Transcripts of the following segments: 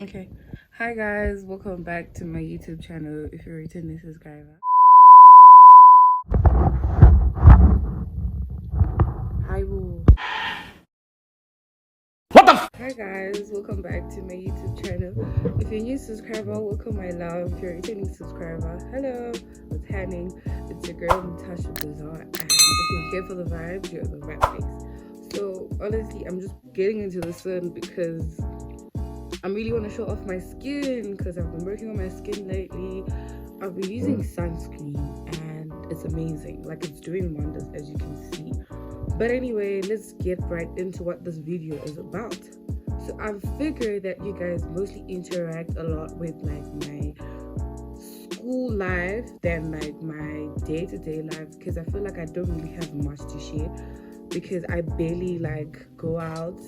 Okay. Hi guys, welcome back to my YouTube channel. If you're a returning subscriber. Hi boo. Hi guys, welcome back to my YouTube channel. If you're a new subscriber, welcome my love. If you're a returning subscriber, hello, what's happening? It's your girl Natasha Bazaar, and if you're here for the vibes, you're in the right place. So honestly, I'm just getting into the sun because I really want to show off my skin because I've been working on my skin lately. I've been using sunscreen and it's amazing. Like, it's doing wonders, as you can see. But anyway, let's get right into what this video is about. So I've figured that you guys mostly interact a lot with like my school life than like my day-to-day life, because I feel like I don't really have much to share because I barely like go out.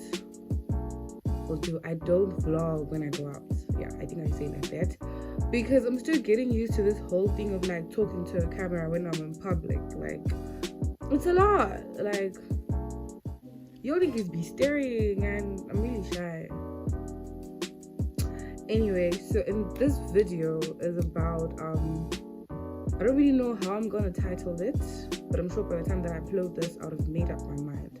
I don't vlog when I go out. Yeah, I think I say like that because I'm still getting used to this whole thing of like talking to a camera when I'm in public. Like, it's a lot. Like, you all niggas be staring and I'm really shy. Anyway, so in this video is about I don't really know how I'm gonna title it, but I'm sure by the time that I upload this I would have made up my mind.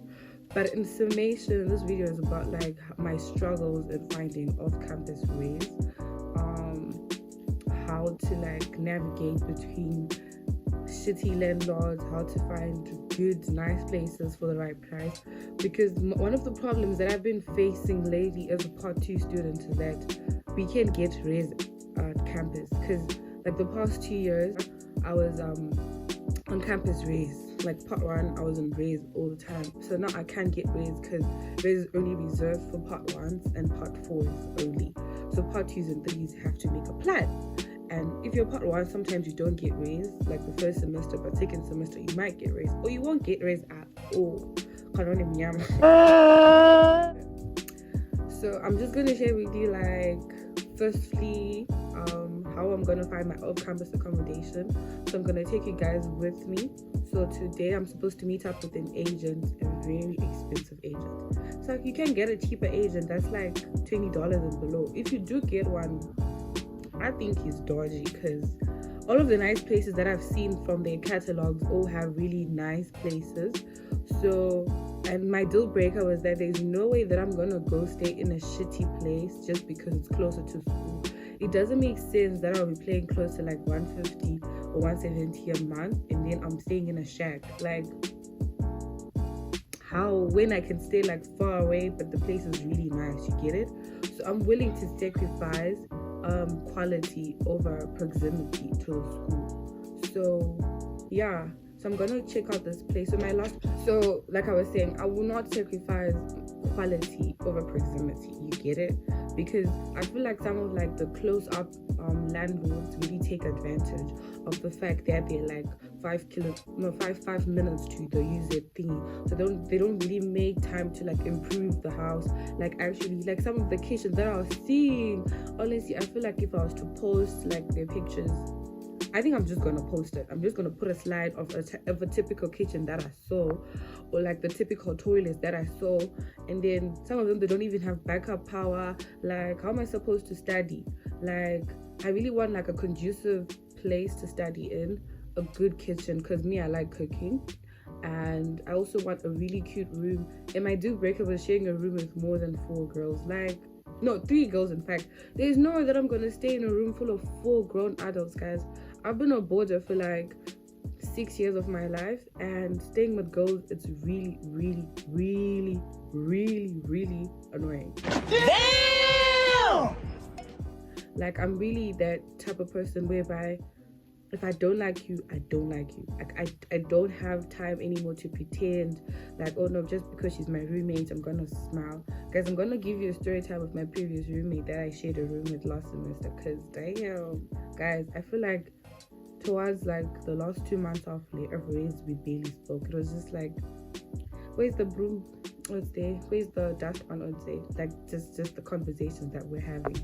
But in summation, this video is about like my struggles in finding off-campus ways, how to like navigate between shitty landlords, how to find good, nice places for the right price. Because one of the problems that I've been facing lately as a part 2 student is that we can't get res at campus. Because like the past 2 years, I was on campus res. Like part 1, I was in res all the time. So now I can't get res because res is only reserved for part 1s and part 4s only. So part 2s and 3s have to make a plan. And if you're part 1, sometimes you don't get raised, like the first semester, but second semester you might get raised, or you won't get raised at all. So I'm just gonna share with you, like, firstly, how I'm gonna find my off-campus accommodation. So I'm gonna take you guys with me. So today I'm supposed to meet up with an agent, a very expensive agent. So like, you can get a cheaper agent that's like $20 and below. If you do get one, I think he's dodgy because all of the nice places that I've seen from their catalogs all have really nice places. So, and my deal breaker was that there's no way that I'm gonna go stay in a shitty place just because it's closer to school. It doesn't make sense that I'll be paying close to like 150 or 170 a month and then I'm staying in a shack. Like, how, when I can stay like far away but the place is really nice, you get it? So I'm willing to sacrifice quality over proximity to school. So yeah, so I'm gonna check out this place. So like I was saying, I will not sacrifice quality over proximity, you get it? Because I feel like some of like the close up landlords really take advantage of the fact that they're like 5 minutes to the user thingy, so they don't really make time to like improve the house. Like, actually, like some of the kitchens that I was seeing, honestly, I feel like if I was to post like their pictures, I think I'm just gonna post it. I'm just gonna put a slide of a typical kitchen that I saw, or like the typical toilets that I saw, and then some of them, they don't even have backup power. Like, how am I supposed to study? Like, I really want like a conducive place to study in, a good kitchen, because me, I like cooking, and I also want a really cute room. And my deal breaker was sharing a room with more than 4 girls. Like, no, 3 girls in fact. There's no way that I'm gonna stay in a room full of 4 grown adults, guys. I've been a boarder for like 6 years of my life, and staying with girls, it's really, really, really, really, really annoying. Damn! Like, I'm really that type of person whereby if I don't like you, I don't like you. Like, I don't have time anymore to pretend like, oh no, just because she's my roommate, I'm gonna smile. Guys, I'm gonna give you a story time of my previous roommate that I shared a room with last semester. Because damn, guys, I feel like towards like the last 2 months of race, we barely spoke. It was just like, where's the broom? What's there? Where's the dustpan? What's there? Like, just the conversations that we're having.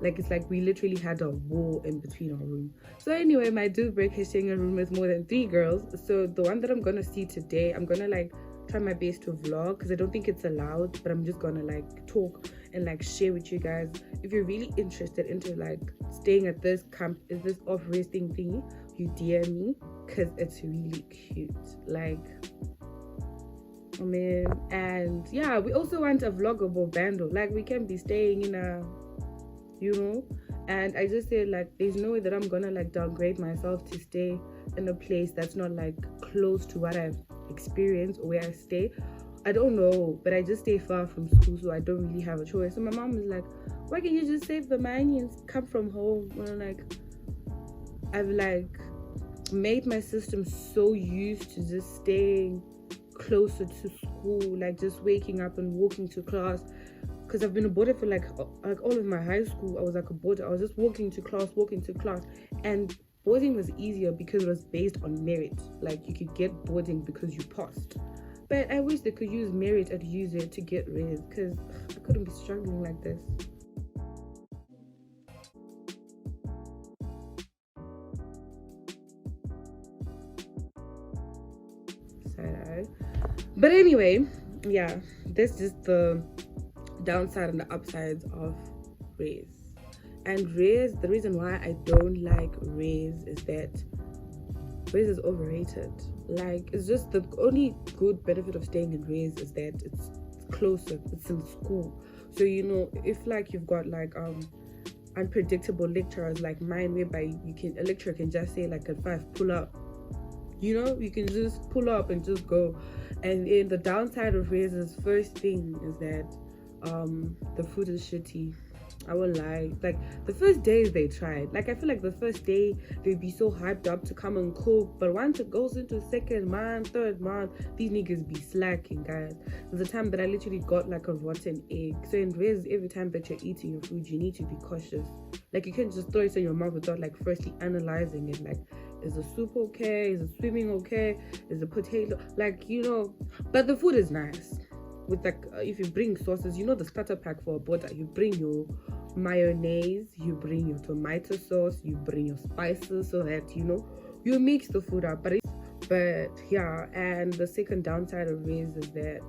Like, it's like we literally had a wall in between our room. So anyway, my deal breaker is sharing a room with more than 3 girls. So the one that I'm gonna see today, I'm gonna like try my best to vlog, because I don't think it's allowed, but I'm just gonna like talk and like share with you guys. If you're really interested into like staying at this camp, is this off resting thingy, you DM me, because it's really cute. Like, oh man. And yeah, we also want a vloggable bando. Like, we can be staying in a, you know, and I just said like there's no way that I'm gonna like downgrade myself to stay in a place that's not like close to what I've experienced or where I stay. I don't know, but I just stay far from school, so I don't really have a choice. So my mom is like, why can't you just save the money and come from home? And I'm like, I've like made my system so used to just staying closer to school, like just waking up and walking to class, because I've been a boarder for like all of my high school. I was like a boarder. I was just walking to class, and boarding was easier because it was based on merit. Like, you could get boarding because you passed. But I wish they could use merit and use it to get res, because I couldn't be struggling like this. But anyway, yeah, this is the downside and the upsides of res. And res, the reason why I don't like res is that res is overrated. Like, it's just the only good benefit of staying in res is that it's closer, it's in school. So, you know, if like you've got like unpredictable lecturers like mine, whereby a lecturer can just say like at 5, pull up, you know, you can just pull up and just go. And in the downside of res, first thing is that the food is shitty. I won't lie. Like, the first days they tried, like, I feel like the first day they'd be so hyped up to come and cook, but once it goes into second month, third month, these niggas be slacking, guys. There's a time that I literally got like a rotten egg. So in res, every time that you're eating your food, you need to be cautious. Like, you can't just throw it in your mouth without like firstly analyzing it. Like, is the soup okay? Is the swimming okay? Is the potato, like, you know? But the food is nice. With like, if you bring sauces, you know, the starter pack for a butter, you bring your mayonnaise, you bring your tomato sauce, you bring your spices, so that, you know, you mix the food up. But yeah, and the second downside of res is that,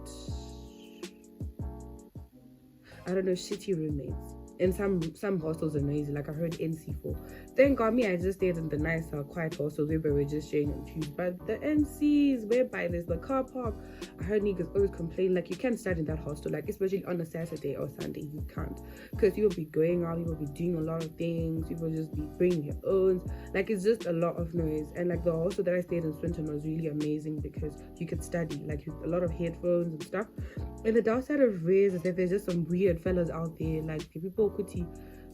I don't know, shitty roommates. And some hostels are noisy, like I heard NC4. Thank God I just stayed in the nice quiet hostels where we're just sharing and choose. But the NCs, whereby there's the car park, I heard niggas always complain like you can't start in that hostel, like especially on a Saturday or Sunday, you can't, because you will be going out, you will be doing a lot of things, you will just be bringing your own, like it's just a lot of noise. And like the hostel that I stayed in Swinton was really amazing because you could study, like a lot of headphones and stuff. And the downside of res is that there's just some weird fellas out there, like the people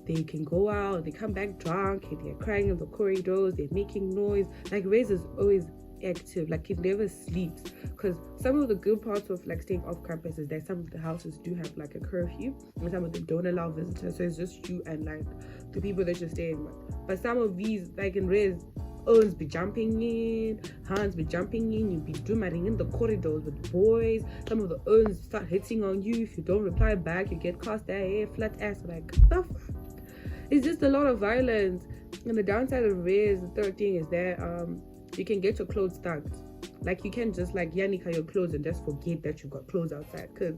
they can go out, they come back drunk, and they're crying in the corridors, they're making noise. Like, res is always active, like it never sleeps. Because some of the good parts of like staying off campus is that some of the houses do have like a curfew, and some of them don't allow visitors, so it's just you and like the people that you're staying with. But some of these, like in res, Owns be jumping in, Hans be jumping in, you be drumming in the corridors with boys. Some of the Owns start hitting on you. If you don't reply back, you get cast there, flat ass, like, the fuck? It's just a lot of violence. And the downside of res, the third thing is that you can get your clothes stacked. Like, you can't just like Yannicka your clothes and just forget that you got clothes outside, because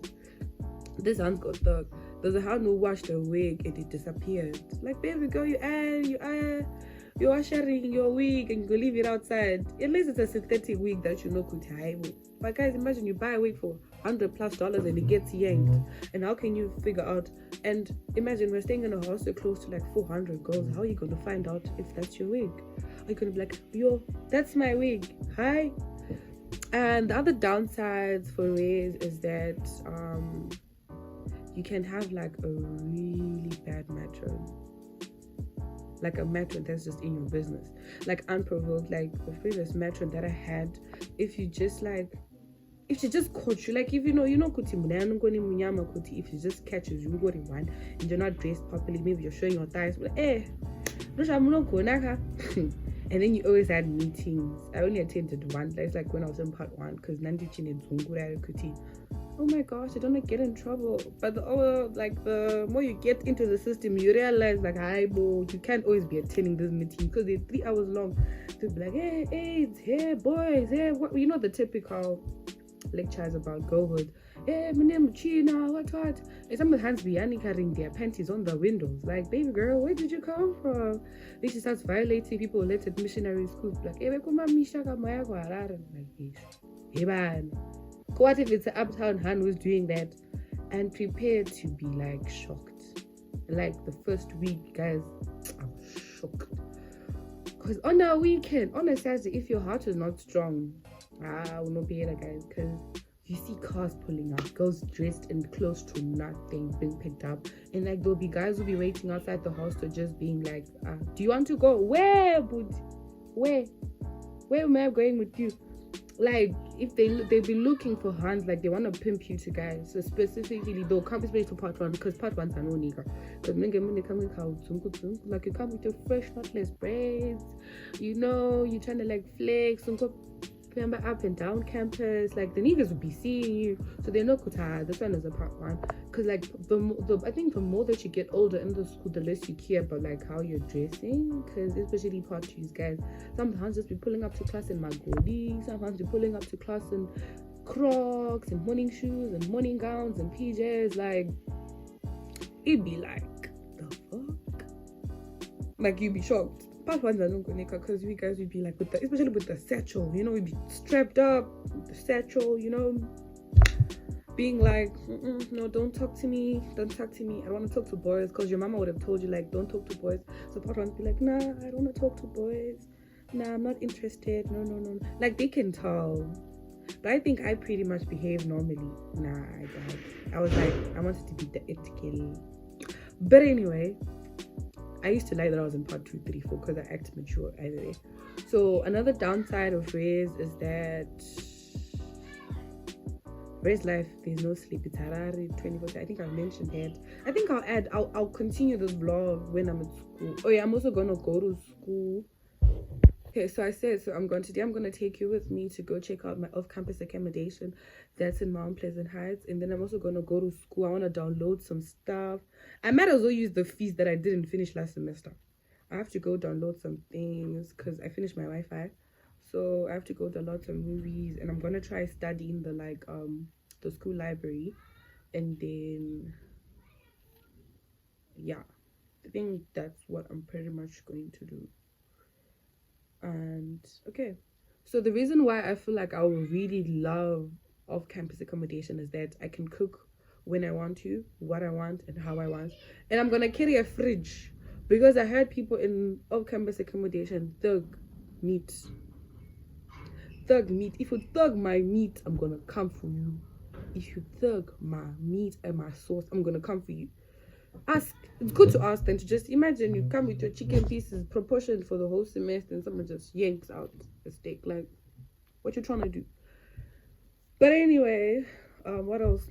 this Hans got stuck. There's a how no wash the wig and it disappeared. Like, baby girl, you are sharing your wig and you go leave it outside. At least it's a synthetic wig that you know could hide. But guys, imagine you buy a wig for $100+ and it gets yanked. And how can you figure out? And imagine we're staying in a hostel close to like 400 girls. How are you going to find out if that's your wig? Are you going to be like, yo, that's my wig, hi? And the other downsides for res is that you can have like a really bad matron, like a matron that's just in your business, like unprovoked. Like the previous matron that I had, if she just caught you, like if you know kuti munana ngoni munyama kuti, if she just catches you got one and you're not dressed properly, maybe you're showing your thighs, but and then you always had meetings. I only attended one. That's like when I was in part 1, because Nandichine Zungura Kuti. Oh my gosh, I don't want to get in trouble. But the more you get into the system, you realize like, hi, bro, you can't always be attending this meeting because they're 3 hours long. To be like, hey, AIDS, hey, boys, hey, what? You know, the typical lectures about girlhood. Hey, my name is China, what? And some of the hands be carrying their panties on the windows. Like, baby girl, where did you come from? Then she starts violating people who left at missionary schools. Like, hey, man. What if it's an uptown hand who's doing that? And prepare to be like shocked. Like the first week, guys, I was shocked. Because on a weekend, on a Saturday, if your heart is not strong, I will not be here, guys. Because you see cars pulling up, girls dressed in close to nothing being picked up. And like there'll be guys who'll be waiting outside the hostel just being like, do you want to go? Where, but where am I going with you? Like if they'll be looking for hands, like they want to pimp you to guys. So specifically they'll come especially for part one, because part one's a no nigga. Because when they come with like you come with your fresh knotless braids, you know, you're trying to like flex remember up and down campus, like the niggas will be seeing you, so they know kuta. This one is a part one, because like I think the more that you get older in the school, the less you care about like how you're dressing, because especially part twos, guys, sometimes just be pulling up to class in magoli, sometimes you're pulling up to class in Crocs and morning shoes and morning gowns and PJs. Like it'd be like the fuck, like you'd be shocked. Part ones are not going to, because we guys would be like, especially with the satchel, you know, we'd be strapped up with the satchel, you know, being like, no, don't talk to me, I don't want to talk to boys, because your mama would have told you like, don't talk to boys. So part ones be like, nah, I don't want to talk to boys, nah, I'm not interested, no, like they can tell. But I think I pretty much behave normally. Nah, I don't. I was like, I wanted to be the it girl. But anyway, I used to like that I was in part 2, 3, 4 because I act mature either way. So another downside of Ray's is that Ray's life, there's no sleep. It's Harari 24. I think I've mentioned that. I think I'll continue this vlog when I'm at school. Oh yeah, I'm also gonna go to school. Okay, so I said, I'm going to take you with me to go check out my off-campus accommodation that's in Mount Pleasant Heights, and then I'm also going to go to school. I want to download some stuff. I might as well use the fees that I didn't finish last semester. I have to go download some things because I finished my Wi-Fi, so I have to go download some movies, and I'm going to try studying the school library, and then yeah, I think that's what I'm pretty much going to do. And okay, so the reason why I feel like I would really love off-campus accommodation is that I can cook when I want to, what I want, and how I want. And I'm gonna carry a fridge, because I heard people in off-campus accommodation thug meat. If you thug my meat, I'm gonna come for you. If you thug my meat and my sauce, I'm gonna come for you. Ask. It's good to ask than to just imagine you come with your chicken pieces proportioned for the whole semester and someone just yanks out a steak. Like, what you trying to do? But anyway, what else?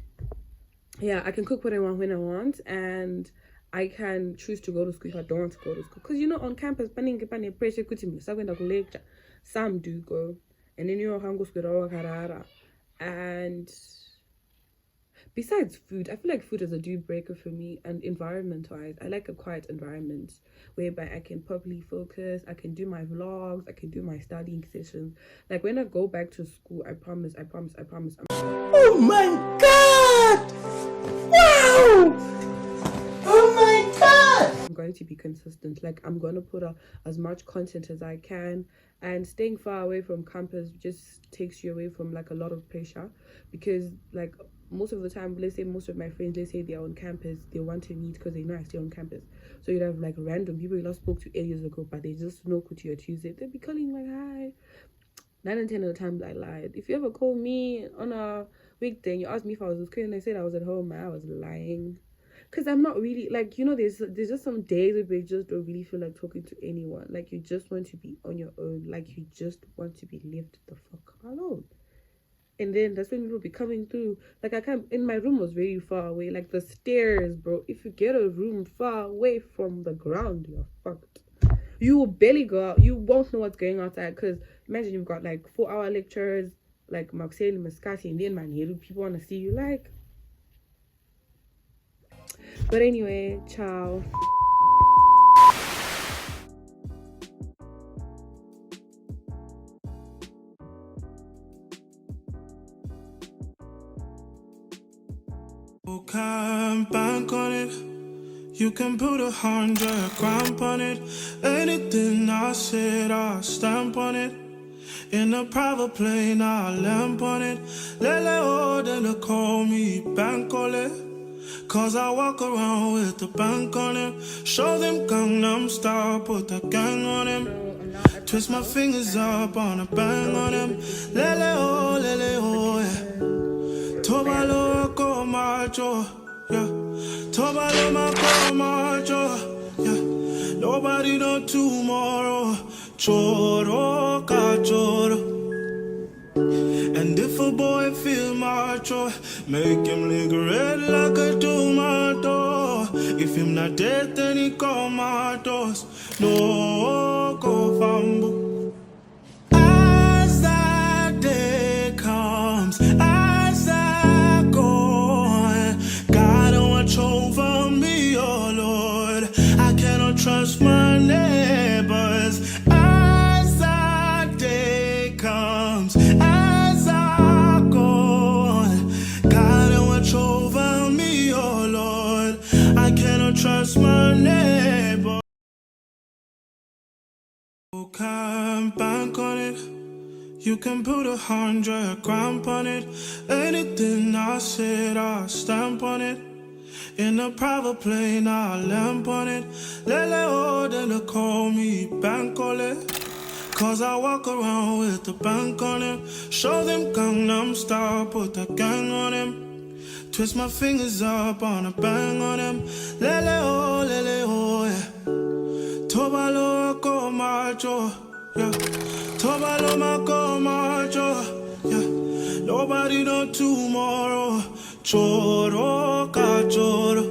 Yeah, I can cook what I want when I want, and I can choose to go to school if I don't want to go to school. Because you know, on campus, pressure lecture. Some do go, and then you know, and besides food, I feel like food is a deal breaker for me. And environment-wise, I like a quiet environment whereby I can properly focus, I can do my vlogs, I can do my studying sessions. Like when I go back to school, I promise. Oh my god! Wow! Oh my god! I'm going to be consistent. Like I'm going to put out as much content as I can. And staying far away from campus just takes you away from like a lot of pressure, because like most of the time, let's say most of my friends, let's say they're on campus, they want to meet because they know I stay on campus. So you'd have like random people you last spoke to 8 years ago, but they just know Kuti or Tuesday. They'd be calling like, hi. 9 and 10 of the times I lied. If you ever call me on a weekday and you asked me if I was with Chris and I said I was at home, I was lying. Because I'm not really, like, you know, there's just some days where you just don't really feel like talking to anyone. Like, you just want to be on your own. Like, you just want to be left the fuck alone. And then that's when people be coming through. Like, I can't, and my room was very far away. Like, the stairs, bro. If you get a room far away from the ground, you're fucked. You will barely go out. You won't know what's going outside. Because imagine you've got, like, 4-hour lectures, like, Maxine, Mascati, and then man, people want to see you, like. But anyway, ciao. can't bank on it. You can put 100 grand on it. Anything I said, I'll stamp on it. In a private plane, I'll lamp on it. Lele oh, then they call me Bankole. Cause I walk around with the bank on him. Show them Gangnam Style, put the gang on him. Twist my fingers up on a bang on him. Lele oh, yeah. Tobalo ko macho, yeah. Tobalo mako macho, yeah. Nobody know tomorrow. Choro ka choro. And if a boy feel macho, make him lick red like a tomato. If him not dead, then he comatose. No go fambo. As that day comes, as I go, God don't watch over me, oh Lord. I cannot trust my neighbors. As that day comes, as I go, God don't watch over me, oh Lord. I cannot trust my neighbor. You can bank on it. You can put 100 grand on it. Anything I said, I'll stamp on it. In a private plane, I'll lamp on it. Lele oh, then they call me Bankole. Cause I walk around with the bank on him. Show them Gangnam Style, put the gang on him. Twist my fingers up on a bang on him. Lele oh, yeah. Tobalo ko macho, yeah. Tobalo mako macho, yeah. Nobody know tomorrow. Choro ka choro.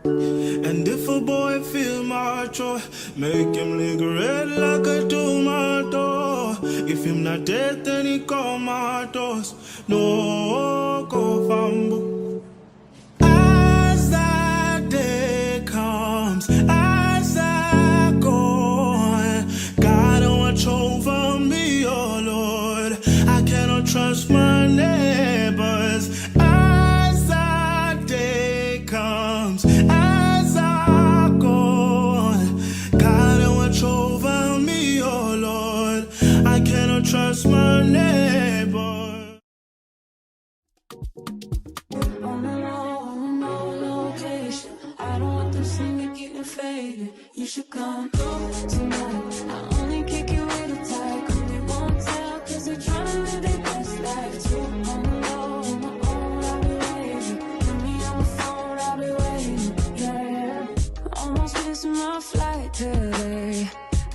And if a boy feel macho, make him lick red like a tomato. If him not dead, then he comatose. No go fambo. As that day comes, as I go, God don't watch over me, oh Lord. I cannot trust my neighbors. As that day comes, as I go, God don't watch over me, oh Lord. I cannot trust my neighbor. On the location, I don't want them seeing me getting faded. You should come through tonight. I only kick it with a tight. They won't tell cause they're trying to live their best life too. On the low, on my own, I'll be waiting. Put me on the phone, I'll be waiting. Yeah, almost missing my flight today.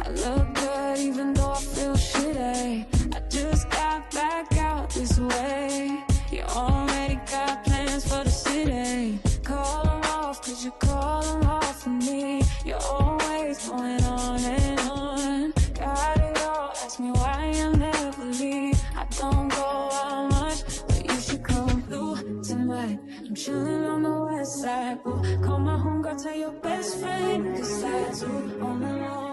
I look good even though I feel shitty. I just got back out this way. You already got plans for the city. Call them off cause you call them off for me. You're always going on and on. Got it all, ask me why I never leave. I don't go out much, but you should come through tonight. I'm chilling on the west side, boo. Call my home girl, tell your best friend, cause I too on the road.